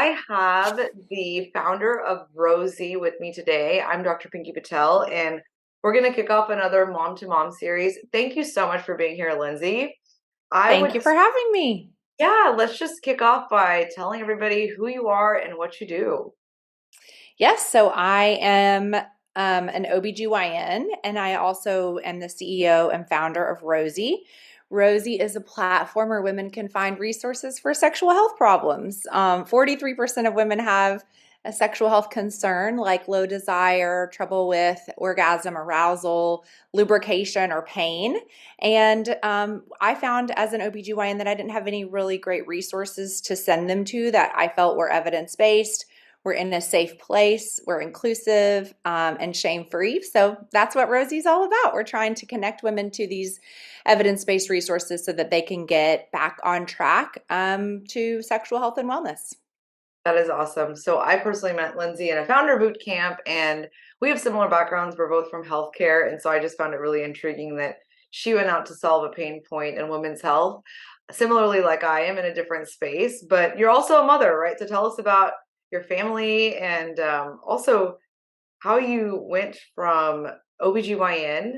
I have the founder of Rosy with me today. I'm Dr. Pinkey Patel, and we're going to kick off another Mom to Mom series. Thank you so much for being here, Lindsey. I would, Thank you for having me. yeah, let's just kick off by telling everybody who you are and what you do. Yes, so I am an OBGYN, and I also am the CEO and founder of Rosy. Rosy is a platform where women can find resources for sexual health problems. 43% of women have a sexual health concern like low desire, trouble with orgasm, arousal, lubrication, or pain. And I found as an OBGYN that I didn't have any really great resources to send them to that I felt were evidence-based. We're in a safe place, we're inclusive and shame-free. So that's what Rosy's all about. We're trying to connect women to these evidence-based resources so that they can get back on track to sexual health and wellness. That is awesome. So I personally met Lindsey in a founder boot camp, and we have similar backgrounds. We're both from healthcare, and so I just found it really intriguing that she went out to solve a pain point in women's health. Similarly, like I am in a different space, but you're also a mother, right? So tell us about your family and also how you went from OBGYN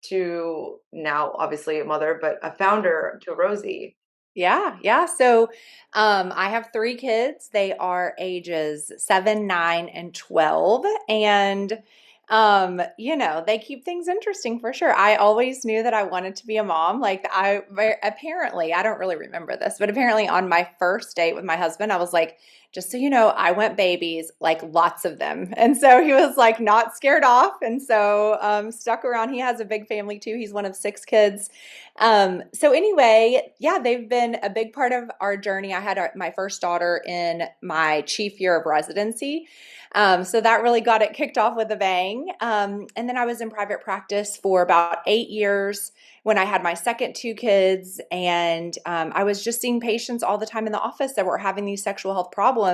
to now obviously a mother, but a founder to Rosy. Yeah. So I have three kids. They are ages 7, 9, and 12. And they keep things interesting for sure. I always knew that I wanted to be a mom. Apparently, I don't really remember this, but apparently on my first date with my husband, I was like, just so you know, I want babies, like lots of them. And so he was like not scared off. And so stuck around. He has a big family too. He's one of 6 kids. So anyway, yeah, they've been a big part of our journey. I had my first daughter in my chief year of residency. So that really got it kicked off with a bang. And then I was in private practice for about 8 years when I had my second 2 kids. And I was just seeing patients all the time in the office that were having these sexual health problems.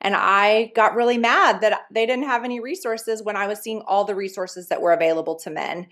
And I got really mad that they didn't have any resources when I was seeing all the resources that were available to men.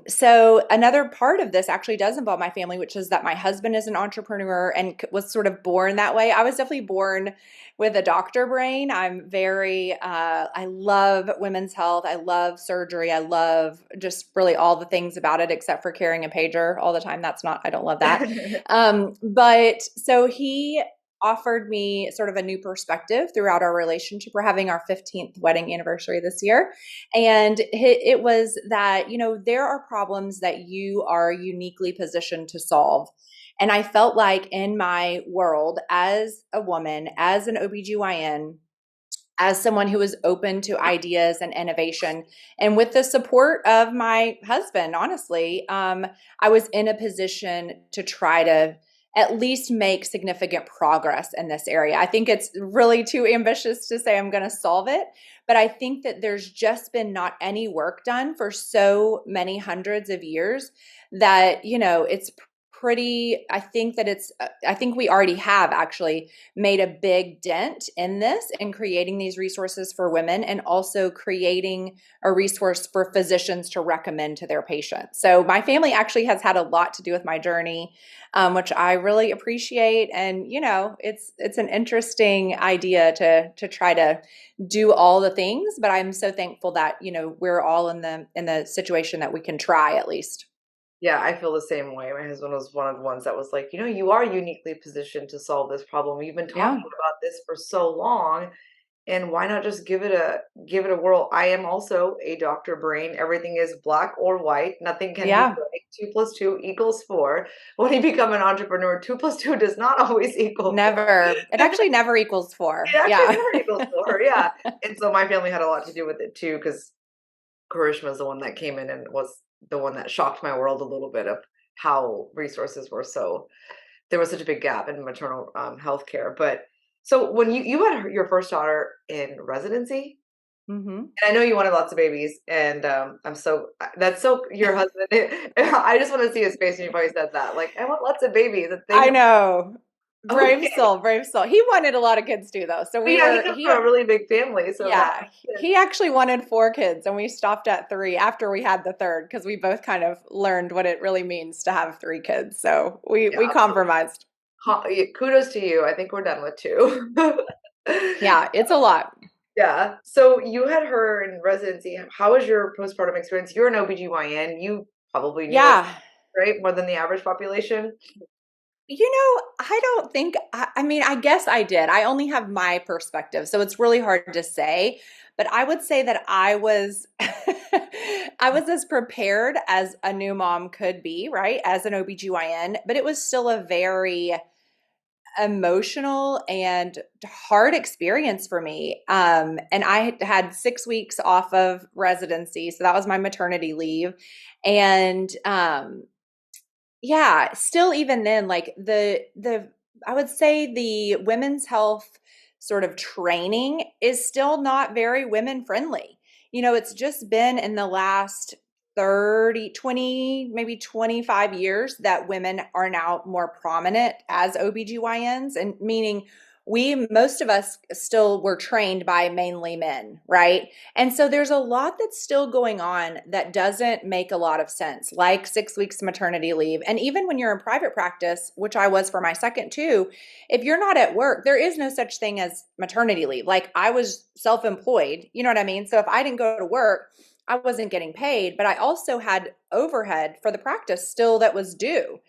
So another part of this actually does involve my family, which is that my husband is an entrepreneur and was sort of born that way. I was definitely born with a doctor brain. I love women's health. I love surgery. I love just really all the things about it, except for carrying a pager all the time. I don't love that. But so he offered me sort of a new perspective throughout our relationship. We're having our 15th wedding anniversary this year. And it was that, there are problems that you are uniquely positioned to solve. And I felt like in my world as a woman, as an OBGYN, as someone who was open to ideas and innovation, and with the support of my husband, honestly, I was in a position to try to at least make significant progress in this area. I think it's really too ambitious to say I'm going to solve it, but I think that there's just been not any work done for so many hundreds of years that, it's pretty, I think we already have actually made a big dent in this and creating these resources for women and also creating a resource for physicians to recommend to their patients. So my family actually has had a lot to do with my journey, which I really appreciate. And it's an interesting idea to try to do all the things, but I'm so thankful that we're all in the situation that we can try at least. Yeah, I feel the same way. My husband was one of the ones that was like, you are uniquely positioned to solve this problem. You've been talking Yeah. about this for so long, and why not just give it a whirl? I am also a doctor brain. Everything is black or white. Nothing can be Yeah. like 2 plus 2 equals 4. When you become an entrepreneur, 2 plus 2 does not always equal 4. Never. It actually never equals It 4. actually Yeah. never equals 4. Yeah, and so my family had a lot to do with it too, because Karishma is the one that came in and was the one that shocked my world a little bit of how resources were so there was such a big gap in maternal health care. But so when you had your first daughter in residency, hmm and I know you wanted lots of babies, and I'm so that's so your husband. I just want to see his face when you probably said that. Like, I want lots of babies. That they I know. Brave okay. soul, brave soul. He wanted a lot of kids too, though. So But yeah, he comes from a really big family, so that yeah, makes sense. he actually wanted 4 kids, and we stopped at 3 after we had the third because we both kind of learned what it really means to have 3 kids. So we Yeah, we compromised. yeah, kudos to you. I think we're done with 2. Yeah, it's a lot. Yeah. So you had her in residency. How was your postpartum experience? You're an OBGYN. You probably knew it, Yeah. right? More than the average population. I don't think, I mean, I guess I did. I only have my perspective, so it's really hard to say. But I would say that I was, I was as prepared as a new mom could be, right? As an OBGYN, but it was still a very emotional and hard experience for me. And I had 6 weeks off of residency, so that was my maternity leave. And yeah, still even then, like the I would say the women's health sort of training is still not very women friendly. It's just been in the last 30, 20, maybe 25 years that women are now more prominent as OBGYNs, and meaning most of us still were trained by mainly men, right? And so there's a lot that's still going on that doesn't make a lot of sense, like 6 weeks maternity leave. And even when you're in private practice, which I was for my second too, if you're not at work, there is no such thing as maternity leave. Like I was self employed, you know what I mean? So if I didn't go to work, I wasn't getting paid, but I also had overhead for the practice still that was due.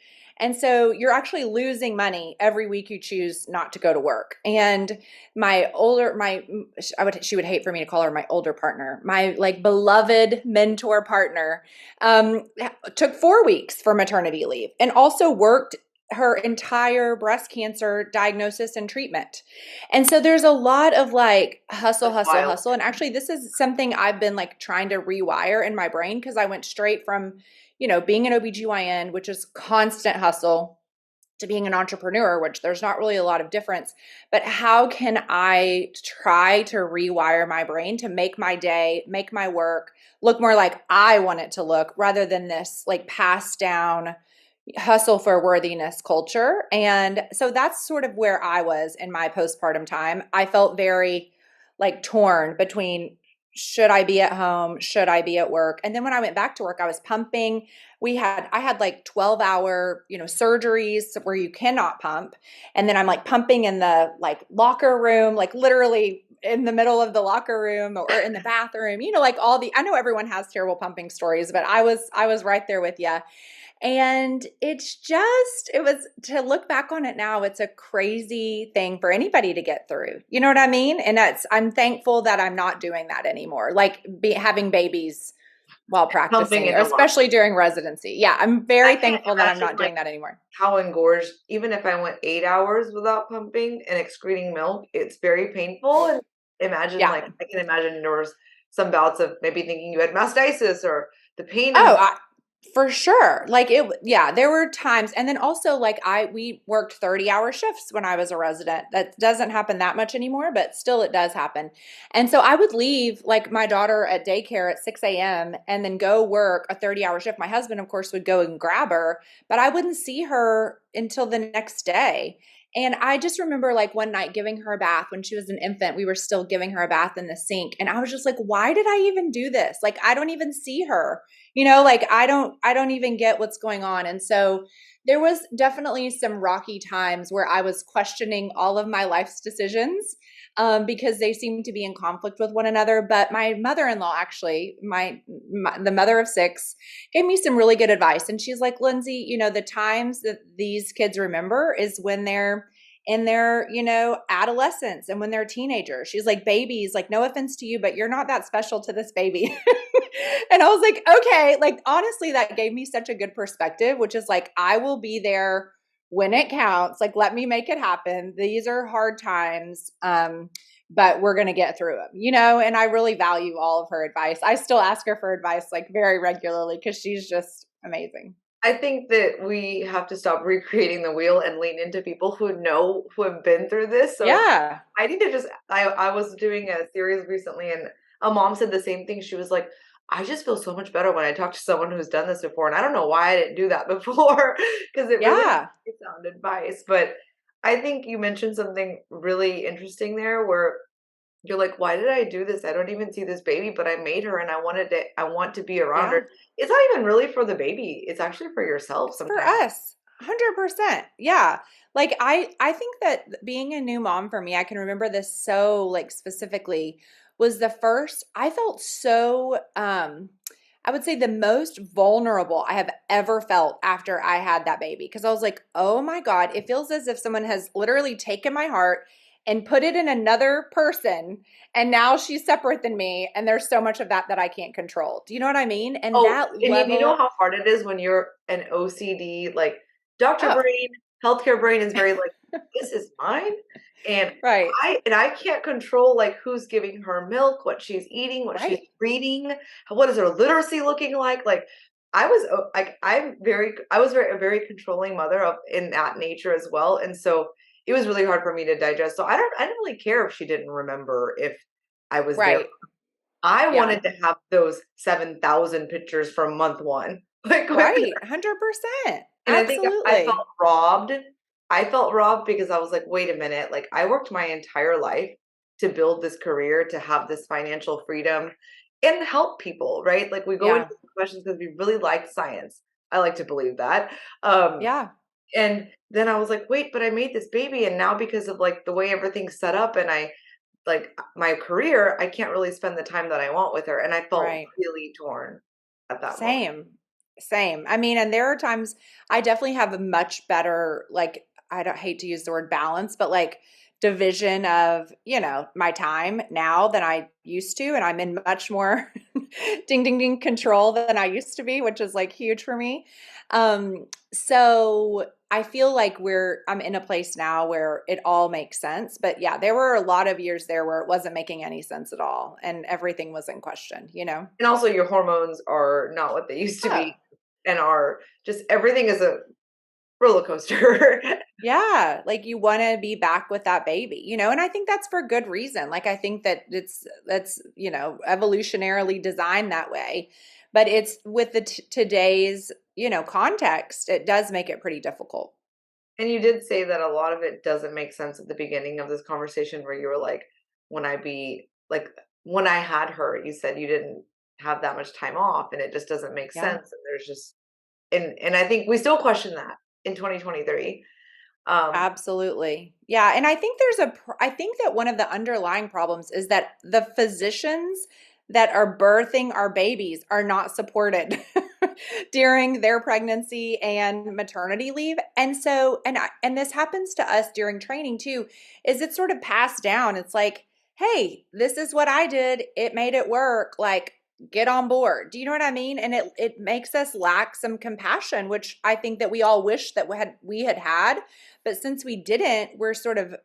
And so you're actually losing money every week you choose not to go to work. And she would hate for me to call her my older partner, my like beloved mentor partner, took 4 weeks for maternity leave and also worked her entire breast cancer diagnosis and treatment. And so there's a lot of like hustle, That's hustle, wild. hustle. And actually, this is something I've been like trying to rewire in my brain because I went straight from, being an OBGYN, which is constant hustle, to being an entrepreneur, which there's not really a lot of difference. But how can I try to rewire my brain to make my day, make my work look more like I want it to look rather than this like passed down hustle for worthiness culture? And so that's sort of where I was in my postpartum time. I felt very like torn between should I be at home? Should I be at work? And then when I went back to work, I was pumping. I had like 12-hour, surgeries where you cannot pump. And then I'm like pumping in the like locker room, like literally in the middle of the locker room or in the bathroom, like I know everyone has terrible pumping stories, but I was right there with you. And it was to look back on it now, it's a crazy thing for anybody to get through. You know what I mean? And I'm thankful that I'm not doing that anymore. Like having babies while Pumping practicing, in or the lungs. especially during residency. Yeah, I'm I very can't thankful that I'm imagine not like doing that anymore. how engorged, even if I went 8 hours without pumping and excreting milk, it's very painful. And imagine Yeah. like I can imagine there was some bouts of maybe thinking you had mastitis or the pain Oh, and for sure. Like yeah, there were times. And then also like we worked 30-hour shifts when I was a resident. That doesn't happen that much anymore, but still it does happen. And so I would leave like my daughter at daycare at 6 a.m. and then go work a 30-hour shift. My husband, of course, would go and grab her, but I wouldn't see her until the next day. And I just remember like one night giving her a bath when she was an infant. We were still giving her a bath in the sink. And I was just like, why did I even do this? Like, I don't even see her, like I don't even get what's going on. And so there was definitely some rocky times where I was questioning all of my life's decisions, because they seemed to be in conflict with one another. But my mother-in-law, actually, the mother of six, gave me some really good advice. And she's like, Lindsey, the times that these kids remember is when they're in their, adolescence and when they're teenagers. She's like, babies, like, no offense to you, but you're not that special to this baby. And I was like, okay, like, honestly, that gave me such a good perspective, which is like, I will be there when it counts. Like, let me make it happen. These are hard times. But we're going to get through them, and I really value all of her advice. I still ask her for advice like very regularly because she's just amazing. I think that we have to stop recreating the wheel and lean into people who have been through this. So Yeah. I need to just I was doing a series recently and a mom said the same thing. She was like, I just feel so much better when I talk to someone who's done this before. And I don't know why I didn't do that before because it really Yeah. is sound advice. But I think you mentioned something really interesting there where you're like, "Why did I do this? I don't even see this baby, but I made her and I want to be around her." Yeah. It's not even really for the baby. It's actually for yourself It's for sometimes. us. 100%. Yeah. Like I think that being a new mom for me, I can remember this so like specifically was the first I felt so I would say the most vulnerable I have ever felt after I had that baby because I was like, "Oh my God, it feels as if someone has literally taken my heart and put it in another person and now she's separate than me and there's so much of that that I can't control." Do you know what I mean? And Oh, that and you know level, how hard it is when you're an OCD, like, doctor oh, brain, healthcare brain is very like, "This is mine," and right. I can't control, like, who's giving her milk, what she's eating, what she's Right. reading, what is her literacy looking like, I was, like, I was very a very controlling mother of in that nature as well, and so it was really hard for me to digest, so I didn't really care if she didn't remember if I was there. Right. I Yeah. wanted to have those 7,000 pictures from month 1. Like, where Right. 100%. and I think I felt Absolutely. robbed. I felt robbed because I was like, "Wait a minute, like, I worked my entire life to build this career, to have this financial freedom, and help people," right? Like, we go into Yeah. these questions because we really liked science. I like to believe that. Um, Yeah. and then I was like, "Wait, but I made this baby, and now because of, like, the way everything's set up and my career, I can't really spend the time that I want with her," and I felt Right. really torn at that moment. Same. Same. I mean, and there are times I definitely have a much better, like, I don't hate to use the word balance, but like division of, my time now than I used to. And I'm in much more ding, ding, ding control than I used to be, which is like huge for me. So I feel like I'm in a place now where it all makes sense. But yeah, there were a lot of years there where it wasn't making any sense at all and everything was in question, you know? And also your hormones are not what they used to Oh, be and are just everything is a roller coaster. yeah, like you want to be back with that baby, and I think that's for good reason. Like I think that that's, evolutionarily designed that way. But it's with the today's, context, it does make it pretty difficult. And you did say that a lot of it doesn't make sense at the beginning of this conversation where you were like, "When I be like, when I had her," you said you didn't have that much time off, and it just doesn't make Yeah. sense, and there's just and I think we still question that in 2023. Absolutely. Yeah, and I think I think that one of the underlying problems is that the physicians that are birthing our babies are not supported during their pregnancy and maternity leave. And so and this happens to us during training too, is it's sort of passed down. It's like, "Hey, this is what I did. It made it work. Like get on board." Do you know what I mean? And it makes us lack some compassion, which I think that we all wish that we had, but since we didn't, we're sort of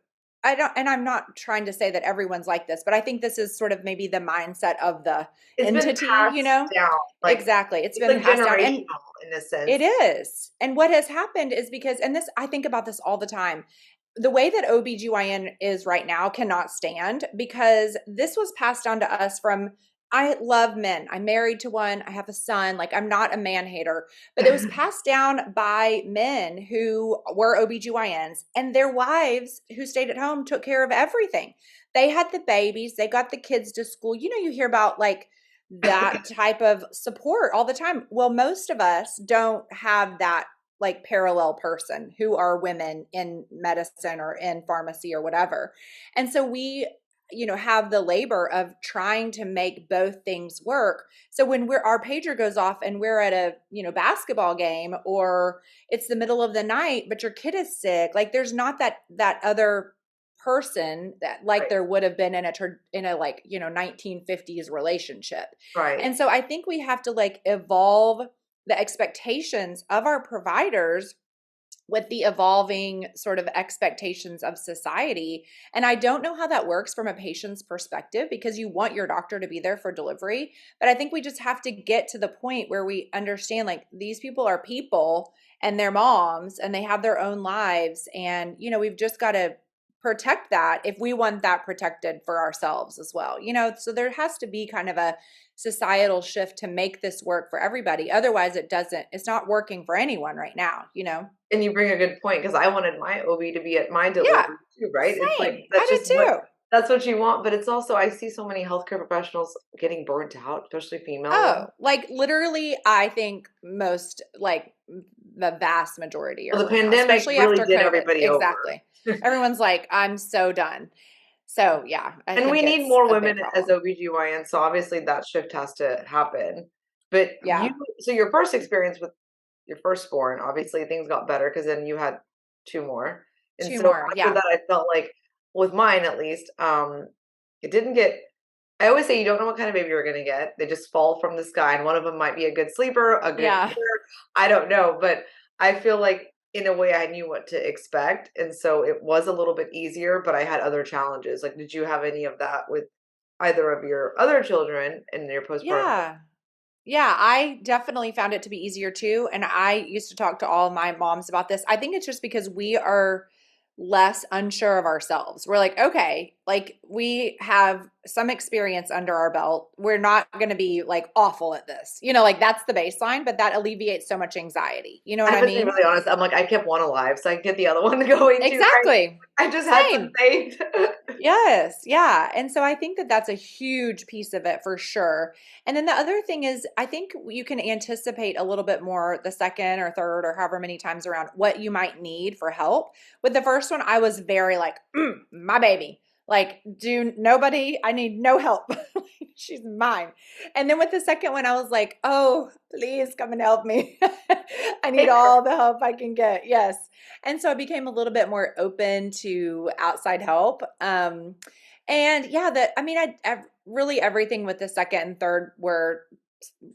I don't and I'm not trying to say that everyone's like this, but I think this is sort of maybe the mindset of the It's been entity, you passed know? down, like Exactly. It's it's been like passed down. And generational in a sense. it is. And what has happened is because, and this, I think about this all the time. The way that OBGYN is right now cannot stand because this was passed down to us from, I love men. I'm married to one. I have a son. Like, I'm not a man hater, but it was passed down by men who were OBGYNs and their wives who stayed at home took care of everything. They had the babies, they got the kids to school. You hear about like that type of support all the time. Well, most of us don't have that like parallel person who are women in medicine or in pharmacy or whatever. And so we have the labor of trying to make both things work. So when our pager goes off and we're at a, basketball game or it's the middle of the night but your kid is sick, like there's not that other person that like Right, there would have been in a like 1950s relationship. right. And so I think we have to like evolve the expectations of our providers with the evolving sort of expectations of society. And I don't know how that works from a patient's perspective because you want your doctor to be there for delivery. But I think we just have to get to the point where we understand like these people are people and they're moms and they have their own lives. And, we've just got to protect that if we want that protected for ourselves as well. So there has to be kind of a societal shift to make this work for everybody. Otherwise, it's not working for anyone right now. And you bring a good point because I wanted my OB to be at my Yeah, delivery too, right? It's like same. I did too. that's what you want, but it's also I see so many healthcare professionals getting burnt out, especially female Oh, ones. like literally, I think most like the vast majority Well, are the burnt out, pandemic especially really after did COVID. everybody over. Exactly. Everyone's like, I'm so done. So yeah, I And we think need it's more a big women as problem. OBGYN, so obviously that shift has to happen. But Yeah. so your first experience with your firstborn, obviously things got better because then you had two more. And Two so more. after Yeah. that, I felt like with mine at least, it didn't get. I always say you don't know what kind of baby you're gonna get. They just fall from the sky, and one of them might be a good sleeper, a good Yeah. eater. I don't know, but I feel like in a way I knew what to expect, and so it was a little bit easier. But I had other challenges. Like, did you have any of that with either of your other children in your postpartum? Yeah. Yeah, I definitely found it to be easier too. And I used to talk to all of my moms about this. I think it's just because we are less unsure of ourselves. We're like, okay, like we have some experience under our belt. We're not going to be like awful at this. Like that's the baseline, but that alleviates so much anxiety. You know I what I have to be mean? really honest. I'm like, I kept one alive, so I can get the other one going too, right? Exactly. I just had some Same. saved. Yes, yeah. And so I think that that's a huge piece of it for sure. And then the other thing is, I think you can anticipate a little bit more the second or third or however many times around what you might need for help. With the first one, I was very like, my baby. Like, do nobody, I need no help. She's mine. And then with the second one, I was like, oh, please come and help me. I need Take her. all the help I can get. Yes. And so I became a little bit more open to outside help. And yeah, I really everything with the second and third were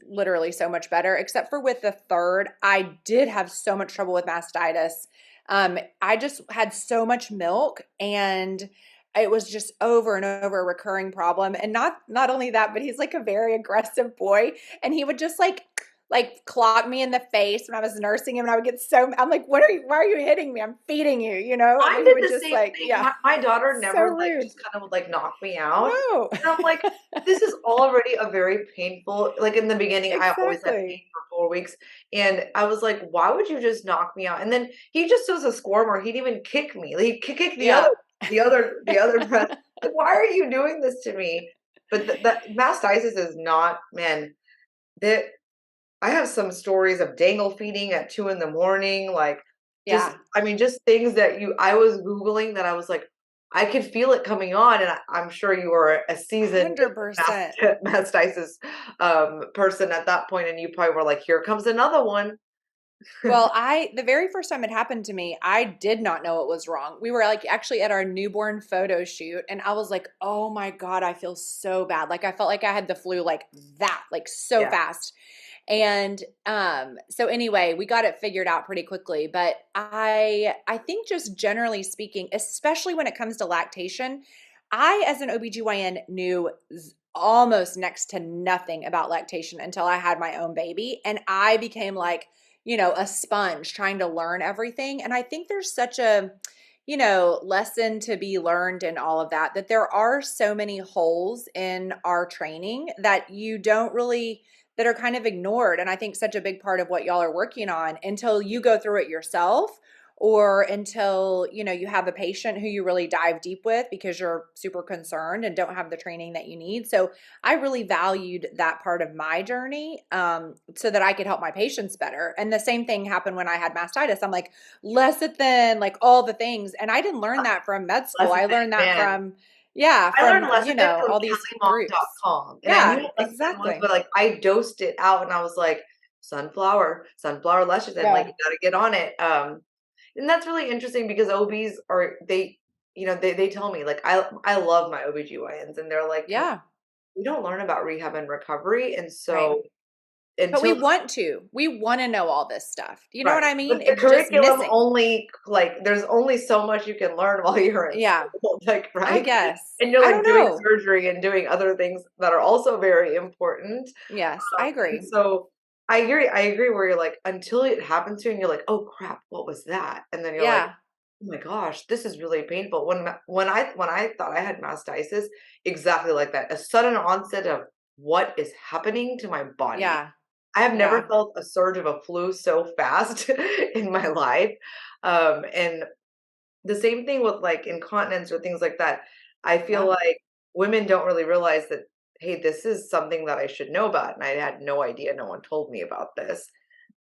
literally so much better, except for with the third, I did have so much trouble with mastitis. I just had so much milk and it was just over and over a recurring problem. And not only that, but he's like a very aggressive boy and he would just like clock me in the face when I was nursing him and I would get I'm like, why are you hitting me? I'm feeding you, And Mine he did would the just same like, thing. yeah, My daughter so never like rude. just kind of would like knock me out. No, And I'm like, this is already a very painful, like in the beginning, I always had pain exactly. for 4 weeks. And I was like, why would you just knock me out? And then he just was a squirmer. He'd even kick me. Like, he'd kick Yeah. the other breath. Like, why are you doing this to me? But the mastitis is not, man, that I have some stories of dangle feeding at 2 in the morning, like, just Yeah. I mean, just things that I was Googling that I was like, I could feel it coming on, and I'm sure you were a seasoned 100%. mastitis, person at that point, and you probably were like, "Here comes another one." Well, the very first time it happened to me, I did not know it was wrong. We were like actually at our newborn photo shoot, and I was like, oh my God, I feel so bad. Like I felt like I had the flu like that, like so Yeah. fast. And so anyway, we got it figured out pretty quickly. But I think just generally speaking, especially when it comes to lactation, I as an OBGYN knew almost next to nothing about lactation until I had my own baby. And I became like, a sponge trying to learn everything. And I think there's such a, lesson to be learned in all of that, that there are so many holes in our training that you don't really, that are kind of ignored. And I think such a big part of what y'all are working on until you go through it yourself or until, you have a patient who you really dive deep with because you're super concerned and don't have the training that you need. So I really valued that part of my journey so that I could help my patients better. And the same thing happened when I had mastitis. I'm like, lecithin, like all the things. And I didn't learn that from med school. I Lecithin, learned that man. from, yeah, I learned from, lecithin from all these groups. kellymom.com, and I knew Yeah, what lecithin was, exactly. but, like, I dosed it out, and I was like, sunflower lecithin, like, Yeah. you gotta get on it." And that's really interesting because OBs are they tell me, like, I love my OBGYNs, and they're like, Yeah. we don't learn about rehab and recovery, and Right. so But we until want to. We want to know all this stuff. You know what right, I but mean? the It's just curriculum missing. only like, there's only so much you can learn while you're in Yeah, school, like, I right? guess. And you're, I like, don't doing know. surgery and doing other things that are also very important. Yes, I And agree. so I agree where you're like, until it happens to you and you're like, "Oh crap, what was that?" And then you're like, Yeah. "Oh my gosh, this is really painful." When I thought I had mastitis, exactly like that, a sudden onset of what is happening to my body. Yeah. I have never Yeah. felt a surge of a flu so fast in my life. And the same thing with like incontinence or things like that. I feel Yeah. like women don't really realize that, hey, this is something that I should know about. And I had no idea. No one told me about this.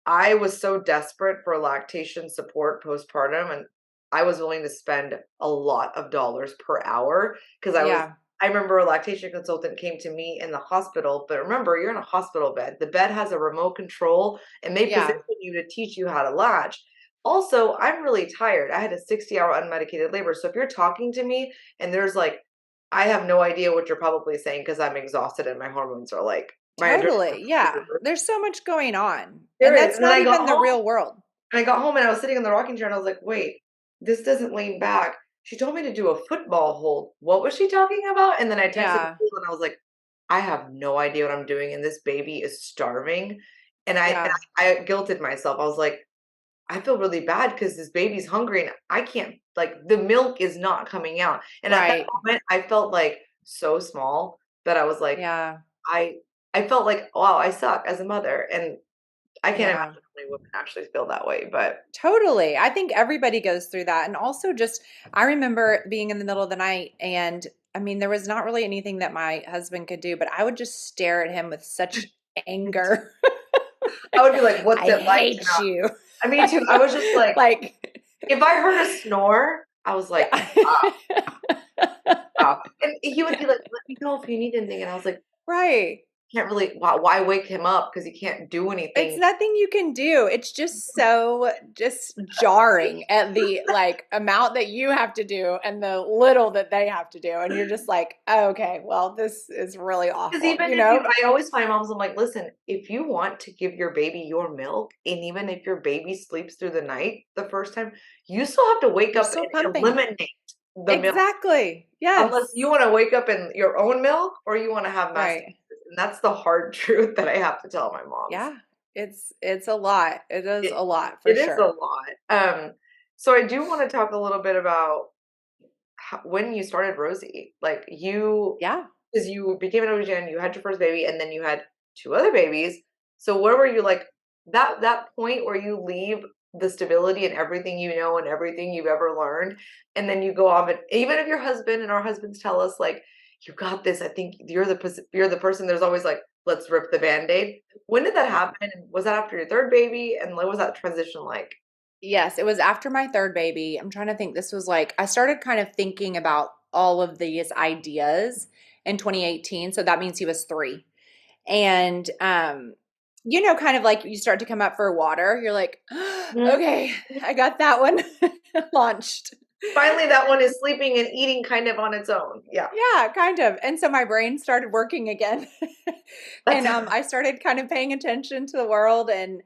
I was so desperate for lactation support postpartum, and I was willing to spend a lot of dollars per hour because Yeah. I remember a lactation consultant came to me in the hospital, but remember, you're in a hospital bed. The bed has a remote control and they position Yeah. you to teach you how to latch. Also, I'm really tired. I had a 60-hour unmedicated labor. So if you're talking to me and there's like, I have no idea what you're probably saying because I'm exhausted and my hormones are like, my adrenaline Totally. is through the Yeah. roof. There's so much going on. There And is. that's And then not even the real world. I got home and I was sitting in the rocking chair and I was like, wait, this doesn't lean back. She told me to do a football hold. What was she talking about? And then I texted Yeah. Nicole and I was like, I have no idea what I'm doing, and this baby is starving. And Yeah. I guilted myself. I was like, I feel really bad because this baby's hungry and I can't, like, the milk is not coming out. And at that Right. moment, I felt like so small that I was like, Yeah. I I felt like, wow, I suck as a mother. And I can't imagine Yeah. how many women actually feel that way. But Totally. I think everybody goes through that. And also just I remember being in the middle of the night and I mean there was not really anything that my husband could do, but I would just stare at him with such anger. I would be like, "What's I it like to hate not?" you. I mean, too. I was just like, Like if I heard a snore, I was like, yeah. "Stop, stop." And he would be like, "Let me know if you need anything." And I was like, Right. "Can't really. Why wake him up? Because he can't do It's anything." nothing you can do. It's just so just jarring at the like amount that you have to do and the little that they have to do. And you're just like, oh, okay, well, this is really Because awful, even you if you, know? I always find moms, I'm like, listen, if you want to give your baby your milk, and even if your baby sleeps through the night the first time, you still have to wake You're up still and pumping. eliminate the milk. Exactly. Unless you Yes. wanna wake up in your own milk or you wanna have mastitis, Right. and that's the hard truth that I have to tell my moms. Yeah. It's a lot. It is It a lot for it is a sure. lot. So I do wanna talk a little bit about when you started Rosy. Like, Yeah. because you became an OB-GYN, you had your first baby, and then you had 2 other babies. So where were you, like, that point where you leave the stability and everything you know and everything you've ever learned, and then you go off and even if your husband and our husbands tell us, like, "You got this, I think you're the person," there's always like, "Let's rip the Band-Aid." When did that happen? And was that after your 3rd baby? And what was that transition like? Yes, it was after my third baby. I'm trying to think. This was like I started kind of thinking about all of these ideas in 2018. So that means he was three. And you know, kind of like you start to come up for water. You're like, Mhm. okay, I got that one launched. Finally, that one is sleeping and eating kind of on its own. Yeah. Yeah, kind of. And so my brain started working again. That's And I started kind of paying attention to the world. And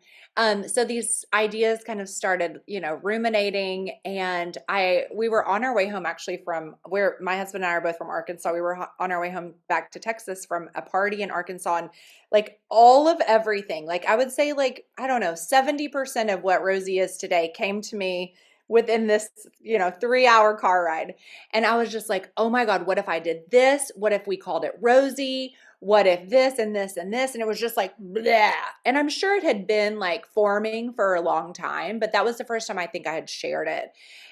so these ideas kind of started, you know, ruminating. And we were on our way home actually from where my husband and I are both from Arkansas. We were on our way home back to Texas from a party in Arkansas. And like all of everything, like I would say, like, I don't know, 70% of what Rosie is today came to me within this, you know, 3 hour car ride. And I was just like, oh my God, what if I did this? What if we called it Rosie? What if this and this and this? And it was just like, bleh. And I'm sure it had been like forming for a long time, but that was the first time I think I had shared it.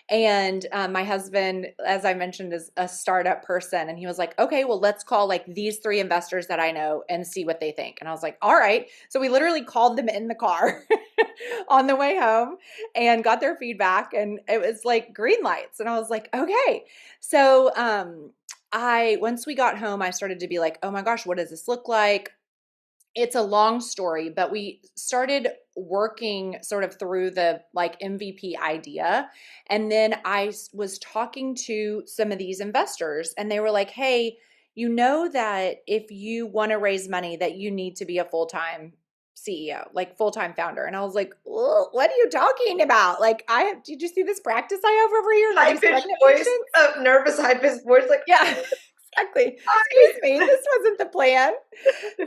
And my husband, as I mentioned, is a startup person. And he was like, okay, well, let's call like these three investors that I know and see what they think. And I was like, all right. So we literally called them in the car on the way home and got their feedback. And it was like green lights. And I was like, okay. So I once we got home, I started to be like, oh my gosh, what does this look like? It's a long story, but we started working sort of through the like MVP idea. And then was talking to some of these investors and they were like, hey, you know that if you want to raise money that you need to be a full-time CEO, like full-time founder. And I was like, what are you talking about? Like did you see this practice I have over here for high these pitched pregnant voice, patients? nervous high pitched voice, like, Yeah, exactly. Excuse me, hi. this wasn't the plan.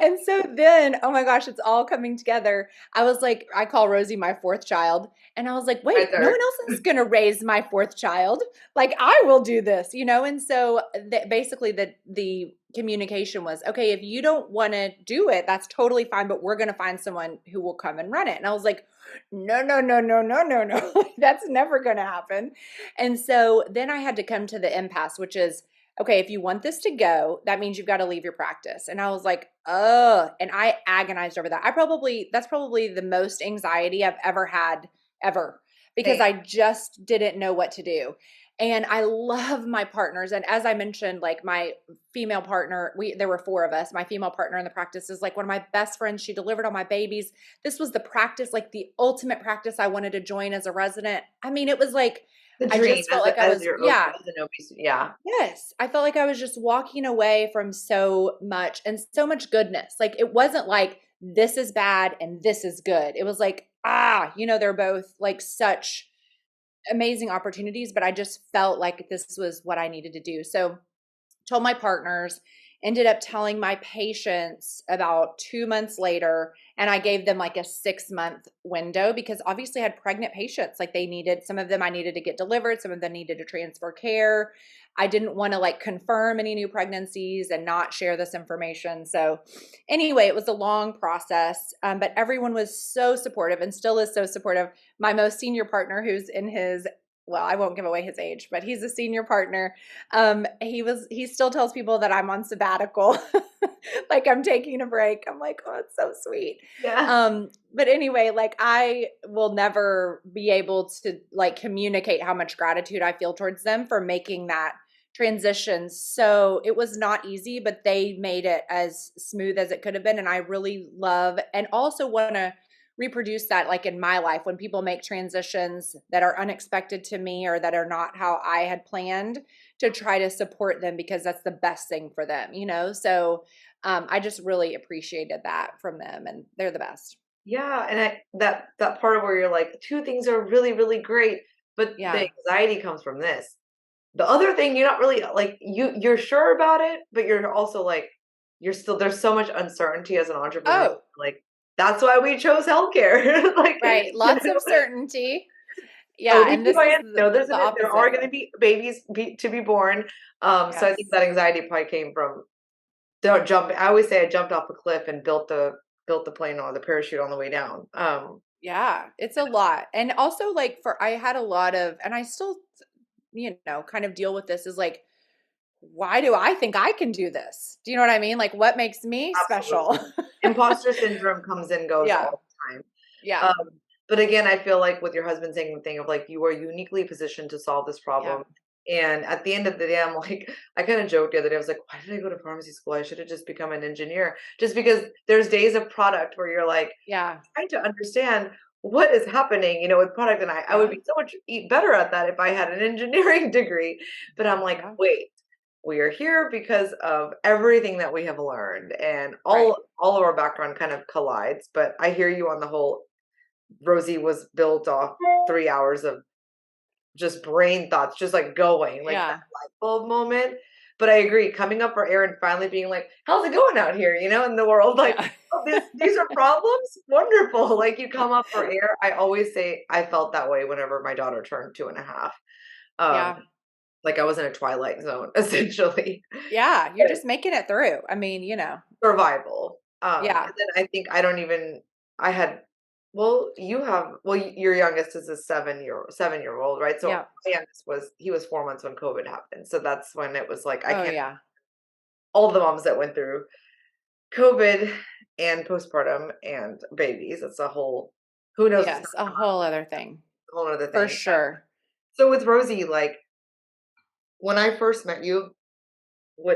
And so then, oh my gosh, it's all coming together. I was like, I call Rosie my fourth child. And I was like, My wait, no third. one else is going to raise my fourth child. Like, I will do this, you know? And so basically, the communication was, okay, if you don't want to do it, that's totally fine, but we're going to find someone who will come and run it. And I was like, no, no, no, no, no, no, no. That's never going to happen. And so then I had to come to the impasse, which is, okay, if you want this to go, that means you've got to leave your practice. And I was like, oh, and I agonized over that. That's probably the most anxiety I've ever had ever because Same. I just didn't know what to do. And I love my partners. And as I mentioned, like my female partner, there were four of us. My female partner in the practice is like one of my best friends. She delivered all my babies. This was the practice, like the ultimate practice I wanted to join as a resident. I mean, it was like, The I dream just felt as like a, I as was, your yeah, as an obesity. Yeah. yes. I felt like I was just walking away from so much and so much goodness. Like it wasn't like this is bad and this is good. It was like, they're both like such amazing opportunities, but I just felt like this was what I needed to do. So told my partners, ended up telling my patients about 2 months later, and I gave them like a 6 month window because obviously I had pregnant patients. Like some of them I needed to get delivered, some of them needed to transfer care. I didn't want to like confirm any new pregnancies and not share this information. So anyway, it was a long process, but everyone was so supportive and still is so supportive. My most senior partner, who's in his, well, I won't give away his age, but he's a senior partner. He still tells people that I'm on sabbatical, like I'm taking a break. I'm like, oh, it's so sweet. Yeah. But anyway, like I will never be able to like communicate how much gratitude I feel towards them for making that transition. So it was not easy, but they made it as smooth as it could have been. And I really love and also want to reproduce that like in my life when people make transitions that are unexpected to me or that are not how I had planned, to try to support them because that's the best thing for them, So I just really appreciated that from them and they're the best. Yeah, and that part where you're like, two things are really, really great, but the Yeah. anxiety comes from this. The other thing, you're not really like you're sure about it, but you're also like you're still there's so much uncertainty as an entrepreneur. Oh, Like that's why we chose healthcare. Like right. you Lots of certainty. Yeah. And this is OBGYN, no, the there are opposite. going to be to be born. So I think Yes. that anxiety probably came from don't jump. I always say I jumped off a cliff and built the plane or the parachute on the way down. Yeah. It's a lot. And also, like, I had a lot of, and I still, kind of deal with this is like, why do I think I can do this? Do you know what I mean? Like, what makes me special? Absolutely. Imposter syndrome comes and goes Yeah. all the time. Yeah. Um, but again, I feel like with your husband saying the thing of like you are uniquely positioned to solve this Yeah. problem. And at the end of the day, I'm like, I kind of joked the other day. I was like, why did I go to pharmacy school? I should have just become an engineer. Just because there's days of product where you're like Yeah. trying to understand what is happening, with product. And I would Yeah. be so much better at that if I had an engineering degree. But I'm like, Yeah. wait, we are here because of everything that we have learned and Right. all of our background kind of collides. But I hear you on the whole Rosie was built off 3 hours of just brain thoughts, just like going, like that Yeah. light bulb moment. But I agree, coming up for air and finally being like, how's it going out here, in the world? Like, Yeah. oh, these are problems? Wonderful. Like you come up for air. I always say I felt that way whenever my daughter turned 2.5. Um, Yeah. like I was in a twilight zone, essentially. Yeah. You're just making it through. I mean, Survival. yeah. And then I think I don't even I had your youngest is a 7-year-old, right? So Yeah. my youngest he was 4 months when COVID happened. So that's when it was like I Oh, can't yeah. all the moms that went through COVID and postpartum and babies. It's a whole who knows what's Yes. A whole other thing a whole other for thing. sure. So with Rosie, like when I first met you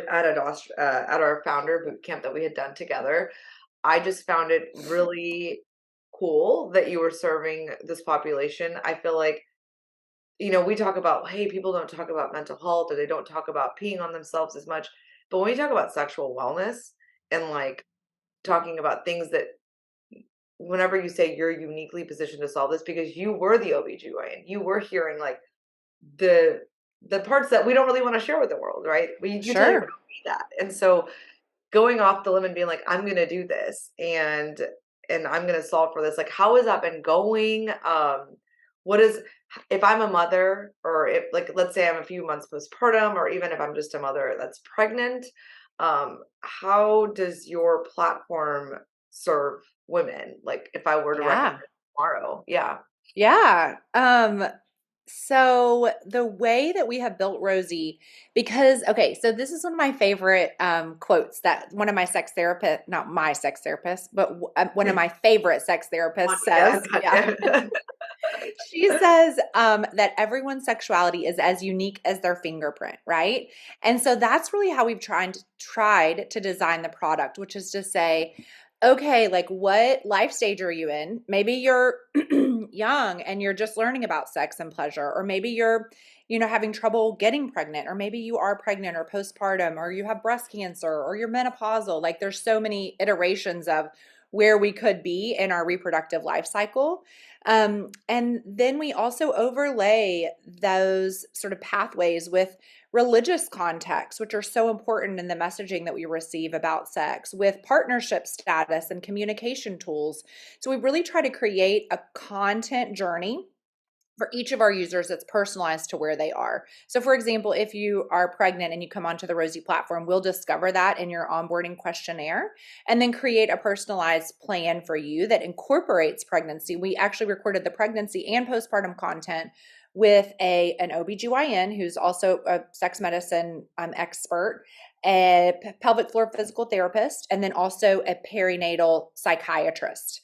at our founder boot camp that we had done together, I just found it really cool that you were serving this population. I feel like, we talk about, hey, people don't talk about mental health or they don't talk about peeing on themselves as much. But when we talk about sexual wellness and like talking about things that whenever you say you're uniquely positioned to solve this because you were the OBGYN, you were hearing like the the parts that we don't really want to share with the world, right? You tell your Sure. family that. And so going off the limb and being like, I'm gonna do this and I'm gonna solve for this. Like, how has that been going? What is if I'm a mother or if like let's say I'm a few months postpartum, or even if I'm just a mother that's pregnant, how does your platform serve women? Like if I were to recommend Yeah. tomorrow. Yeah. Yeah. So the way that we have built Rosie, because okay, so this is one of my favorite quotes that one of my sex therapist, not my sex therapist, but one of my favorite sex therapists Yeah, says, yeah, gotcha. she says that everyone's sexuality is as unique as their fingerprint, right? And so that's really how we've tried to design the product, which is to say, okay, like what life stage are you in? Maybe you're young and you're just learning about sex and pleasure, or maybe you're, having trouble getting pregnant, or maybe you are pregnant or postpartum, or you have breast cancer, or you're menopausal. Like there's so many iterations of where we could be in our reproductive life cycle. And then we also overlay those sort of pathways with religious contexts, which are so important in the messaging that we receive about sex, with partnership status and communication tools. So we really try to create a content journey for each of our users that's personalized to where they are. So for example, if you are pregnant and you come onto the Rosy platform, we'll discover that in your onboarding questionnaire and then create a personalized plan for you that incorporates pregnancy. We actually recorded the pregnancy and postpartum content with an OBGYN who's also a sex medicine expert, a pelvic floor physical therapist, and then also a perinatal psychiatrist.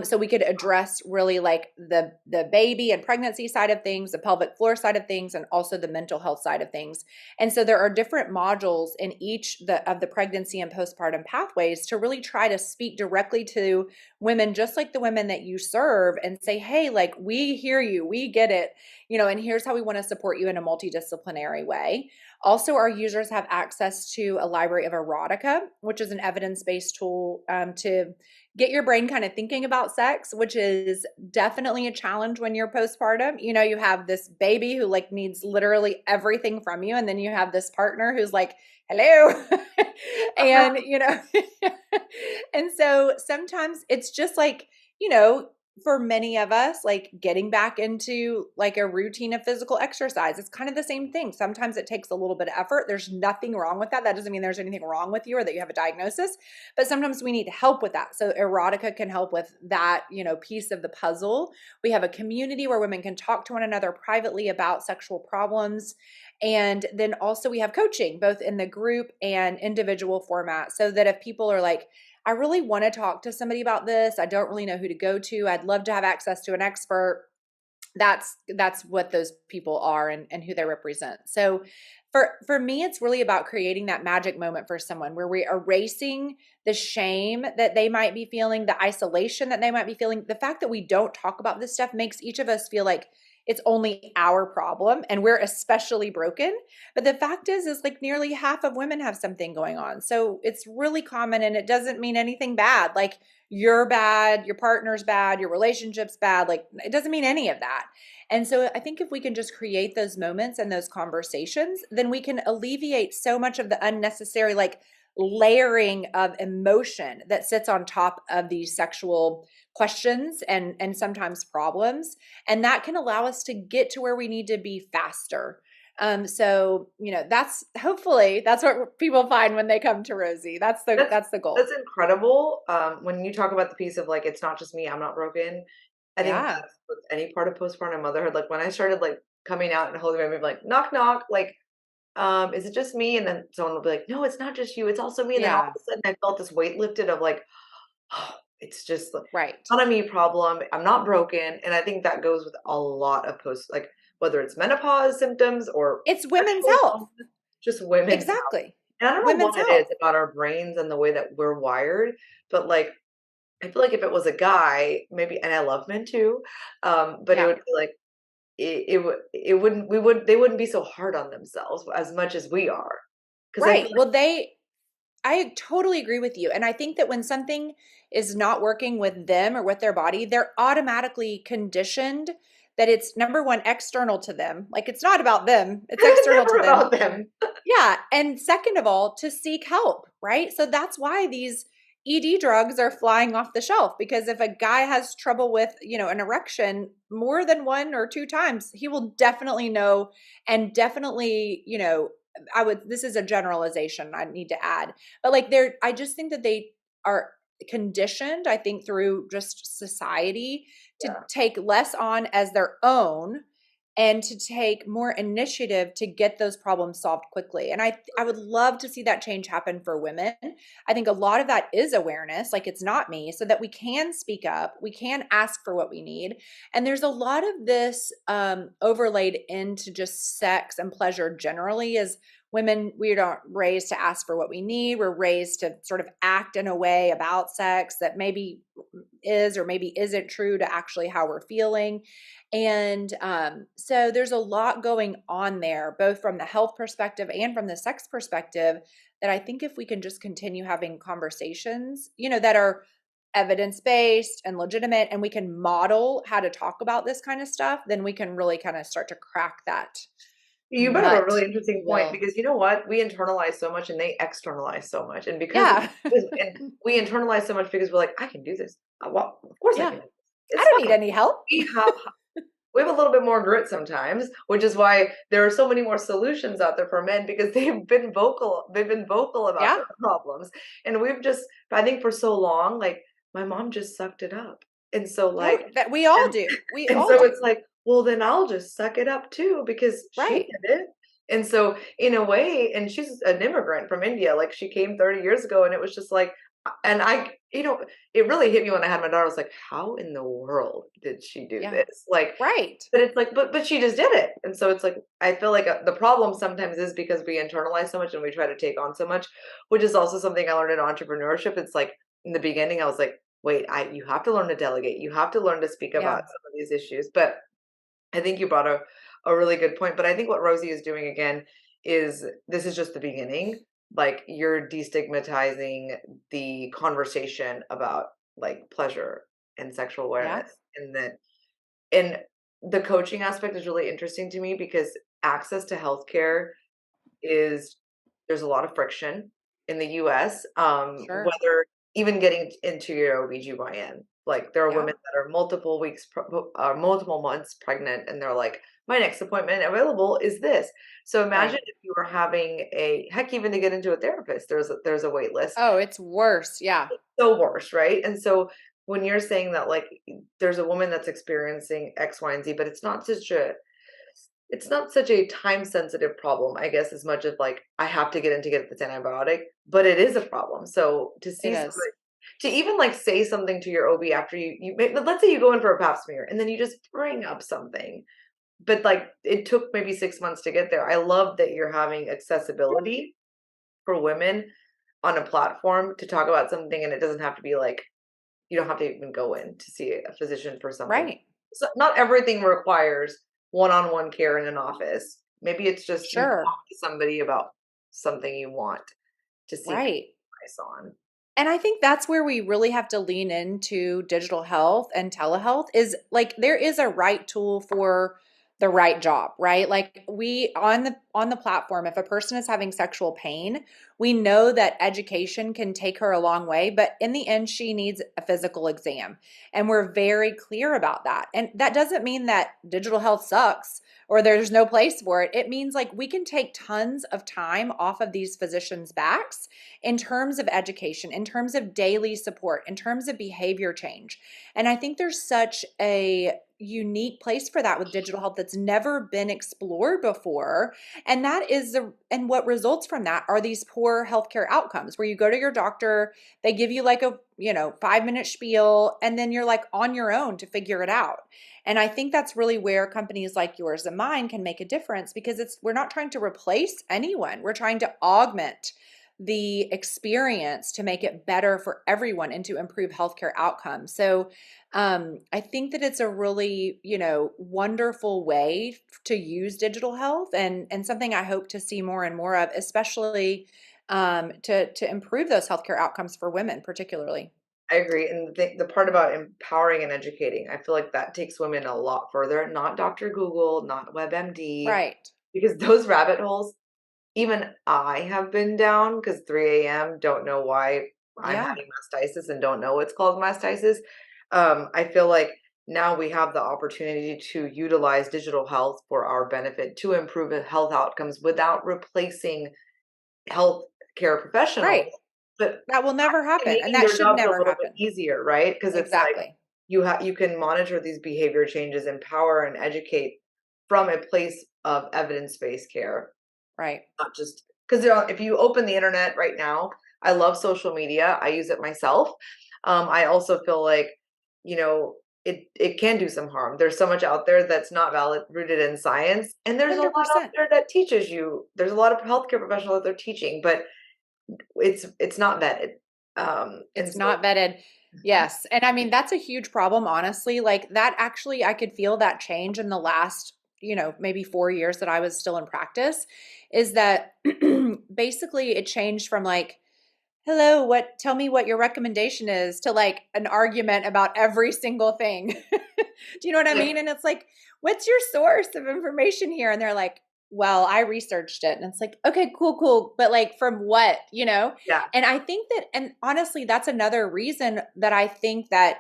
So we could address really like the baby and pregnancy side of things, the pelvic floor side of things, and also the mental health side of things. And so there are different modules in each of the pregnancy and postpartum pathways to really try to speak directly to women, just like the women that you serve, and say, hey, like we hear you, we get it, and here's how we want to support you in a multidisciplinary way. Also, our users have access to a library of erotica, which is an evidence-based tool to get your brain kind of thinking about sex, which is definitely a challenge when you're postpartum. You have this baby who like needs literally everything from you, and then you have this partner who's like, hello. and and so sometimes it's just like, for many of us, like getting back into like a routine of physical exercise, it's kind of the same thing. Sometimes it takes a little bit of effort. There's nothing wrong with that. That doesn't mean there's anything wrong with you or that you have a diagnosis, but sometimes we need help with that. So erotica can help with that, piece of the puzzle. We have a community where women can talk to one another privately about sexual problems. And then also we have coaching, both in the group and individual format, so that if people are like, I really want to talk to somebody about this, I don't really know who to go to, I'd love to have access to an expert, that's what those people are, and who they represent. So for me, it's really about creating that magic moment for someone where we're erasing the shame that they might be feeling, the isolation that they might be feeling. The fact that we don't talk about this stuff makes each of us feel like it's only our problem and we're especially broken. But the fact is like nearly half of women have something going on. So it's really common, and it doesn't mean anything bad. Like you're bad, your partner's bad, your relationship's bad. Like it doesn't mean any of that. And so I think if we can just create those moments and those conversations, then we can alleviate so much of the unnecessary, like layering of emotion that sits on top of these sexual questions and sometimes problems. And that can allow us to get to where we need to be faster. So that's hopefully that's what people find when they come to Rosy. That's That's the goal. that's incredible. When you talk about the piece of like, it's not just me, I'm not broken. I think Yeah. that's with any part of postpartum motherhood. Like when I started like coming out and holding my baby, like knock knock, like, is it just me? And then someone will be like, no, it's not just you, it's also me. And then all of Yeah. a sudden I felt this weight lifted of like, oh, it's just Right. not a me problem. I'm not broken. And I think that goes with a lot of like whether it's menopause symptoms or It's women's sexual health. wellness, just women's health. Exactly. And I don't know Women's what it is health. about our brains and the way that we're wired, but like I feel like if it was a guy, maybe, and I love men too, but it Yeah. would be like it wouldn't they wouldn't be so hard on themselves as much as we are. Because I feel Right. Well, I totally agree with you. And I think that when something is not working with them or with their body, they're automatically conditioned that it's number one, external to them. Like it's not about them, it's like external never to them. about them. Yeah. And second of all, to seek help, right? So that's why these ED drugs are flying off the shelf, because if a guy has trouble with, an erection more than one or two times, he will definitely know, and definitely, this is a generalization I need to add, but like I just think that they are conditioned, I think through just society, to Yeah. take less on as their own and to take more initiative to get those problems solved quickly. And I would love to see that change happen for women. I think a lot of that is awareness, like it's not me, so that we can speak up, we can ask for what we need. And there's a lot of this overlaid into just sex and pleasure generally, as women, we aren't raised to ask for what we need. We're raised to sort of act in a way about sex that maybe is or maybe isn't true to actually how we're feeling. And so there's a lot going on there, both from the health perspective and from the sex perspective, that I think if we can just continue having conversations, that are evidence-based and legitimate, and we can model how to talk about this kind of stuff, then we can really kind of start to crack that You brought up a nut, really if interesting you point, will. because you know what? We internalize so much and they externalize so much. And Yeah. we internalize so much because we're like, I can do this. Well, of course I Yeah. can do this. I It's don't need fine. any help. We have we have a little bit more grit sometimes, which is why there are so many more solutions out there for men, because they've been vocal about Yeah. their problems. And we've just, I think for so long, like my mom just sucked it up. And so like Totally. That we all and do. We and all so do. it's like, well, then I'll just suck it up too because she Right. did it. And so in a way, and she's an immigrant from India, like she came 30 years ago, and it was just like, and it really hit me when I had my daughter. I was like, how in the world did she do Yeah. this? Like, Right. but it's like, but she just did it. And so it's like, I feel like the problem sometimes is because we internalize so much and we try to take on so much, which is also something I learned in entrepreneurship. It's like in the beginning, I was like, wait, you have to learn to delegate. You have to learn to speak about Yeah. some of these issues. But I think you brought a really good point. But I think what Rosie is doing again is this is just the beginning. Like you're destigmatizing the conversation about like pleasure and sexual Yeah. awareness, and the coaching aspect is really interesting to me because access to healthcare is there's a lot of friction in the US, Sure. whether even getting into your OBGYN. Like there are Yeah. women that are multiple months pregnant, and they're like, my next appointment available is this. So imagine Right. if you were having a heck, even to get into a therapist, there's a wait list. Oh, it's worse. Yeah. So worse, right? And so when you're saying that like there's a woman that's experiencing X, Y, and Z, but it's not such a time sensitive problem, I guess, as much as like I have to get in to get this antibiotic, but it is a problem. So to It see somebody, is. to even like say something to your OB after let's say you go in for a pap smear and then you just bring up something, but like it took maybe 6 months to get there. I love that you're having accessibility for women on a platform to talk about something, and it doesn't have to be like you don't have to even go in to see a physician for something. Right. So not everything requires one-on-one care in an office. Maybe it's just you Sure. talk to somebody about something you want to seek Right. advice on. And I think that's where we really have to lean into digital health and telehealth, is like there is a right tool for the right job, right? Like we on the platform, if a person is having sexual pain, we know that education can take her a long way, but in the end she needs a physical exam. And we're very clear about that. And that doesn't mean that digital health sucks or there's no place for it. It means like we can take tons of time off of these physicians' backs in terms of education, in terms of daily support, in terms of behavior change. And I think there's such a unique place for that with digital health that's never been explored before. And and what results from that are these poor healthcare outcomes where you go to your doctor, they give you like a, 5-minute spiel, and then you're like on your own to figure it out. And I think that's really where companies like yours and mine can make a difference, because we're not trying to replace anyone. We're trying to augment the experience to make it better for everyone and to improve healthcare outcomes. So I think that it's a really, wonderful way to use digital health, and something I hope to see more and more of, especially to improve those healthcare outcomes for women, particularly. I agree. And the part about empowering and educating, I feel like that takes women a lot further, not Dr. Google, not WebMD, Right. because those rabbit holes, even I have been down because 3 a.m. don't know why I'm Yeah. having mastitis and don't know it's called mastitis. I feel like now we have the opportunity to utilize digital health for our benefit to improve health outcomes without replacing healthcare professionals, Right. but That will never happen, and making that their should jobs a never little bit happen. easier, right? Because it's like Exactly. you can monitor these behavior changes, empower and educate from a place of evidence-based care, Right. not just because if you open the internet right now, I love social media. I use it myself. I also feel like, you know, it can do some harm. There's so much out there that's not valid rooted in science, and there's a lot out 100%. there that teaches you. There's a lot of healthcare professionals that they're teaching, but it's not vetted. And It's so not vetted. Yes. And I mean, that's a huge problem, honestly. Like that actually, I could feel that change in the last, maybe 4 years that I was still in practice, is that basically it changed from like, hello, tell me what your recommendation is, to like an argument about every single thing. Do you know what I yeah, mean? And it's like, what's your source of information here? And they're like, well, I researched it. And it's like, okay, cool, cool. But like from what, yeah, And I think that, and honestly, that's another reason that I think that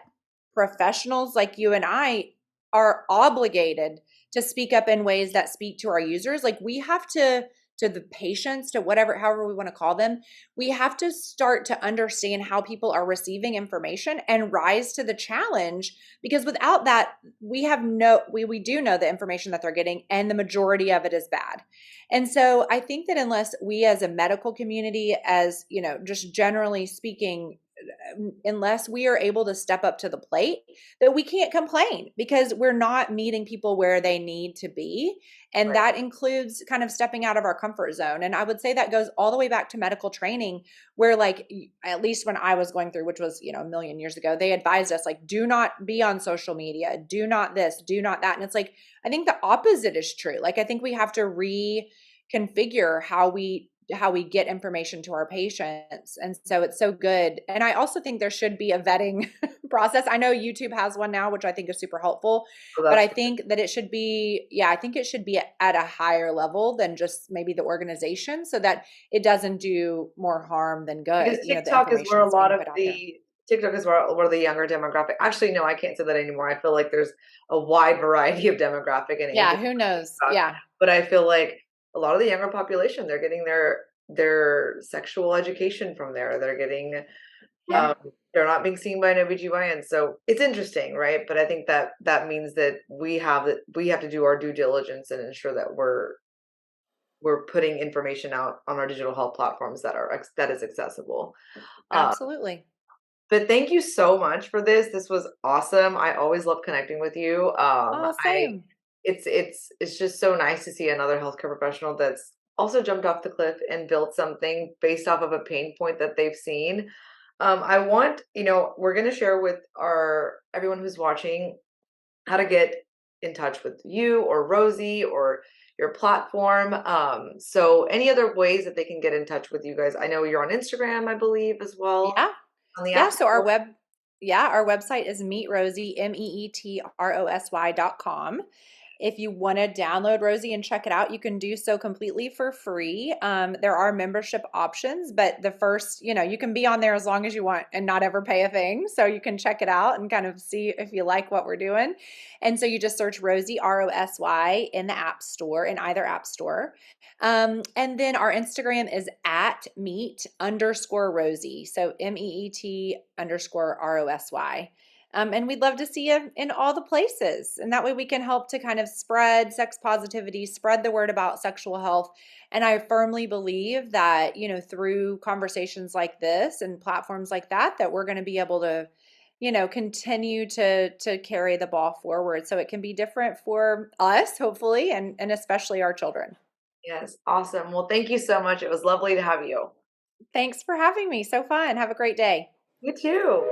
professionals like you and I are obligated to speak up in ways that speak to our users. Like we have to the patients, to whatever, however we want to call them, we have to start to understand how people are receiving information and rise to the challenge, because without that, we do know the information that they're getting, and the majority of it is bad. And so I think that unless we as a medical community, as just generally speaking, unless we are able to step up to the plate, that we can't complain, because we're not meeting people where they need to be. And right. that includes kind of stepping out of our comfort zone. And I would say that goes all the way back to medical training, where like, at least when I was going through, which was, a million years ago, they advised us like, do not be on social media, do not this, do not that. And it's like, I think the opposite is true. Like, I think we have to reconfigure how we get information to our patients. And so it's so good. And I also think there should be a vetting process. I know YouTube has one now, which I think is super helpful, So but I that's think that it should be, yeah, I think it should be at a higher level than just maybe the organization, so that it doesn't do more harm than good, because the TikTok is information where a that's lot being of put out there. the TikTok is where the younger demographic. Actually, no, I can't say that anymore. I feel like there's a wide variety of demographic and Yeah, ages who on knows? TikTok, Yeah. but I feel like a lot of the younger population, they're getting their sexual education from there. They're getting Yeah. um, they're not being seen by an OBGYN. So it's interesting, right? But I think that that means that we have to do our due diligence and ensure that we're putting information out on our digital health platforms that is accessible. Uh, Absolutely. but thank you so much for this. This was awesome. I always love connecting with you. Oh, I same. it's just so nice to see another healthcare professional that's also jumped off the cliff and built something based off of a pain point that they've seen. I want, we're going to share with our everyone who's watching how to get in touch with you or Rosy or your platform. So any other ways that they can get in touch with you guys? I know you're on Instagram, I believe, as well Yeah. on the Yeah, app so store. our website is meetrosy, meetrosy.com. If you want to download Rosy and check it out, you can do so completely for free. There are membership options, but the first, you can be on there as long as you want and not ever pay a thing. So you can check it out and kind of see if you like what we're doing. And so you just search Rosy, Rosy, in the app store, in either app store. And then our Instagram is at meet_Rosy. So MEET_ROSY. And we'd love to see you in all the places. And that way we can help to kind of spread sex positivity, spread the word about sexual health. And I firmly believe that, through conversations like this and platforms like that, that we're going to be able to, continue to carry the ball forward, so it can be different for us, hopefully, and especially our children. Yes, awesome. Well, thank you so much. It was lovely to have you. Thanks for having me. So fun. Have a great day. You too.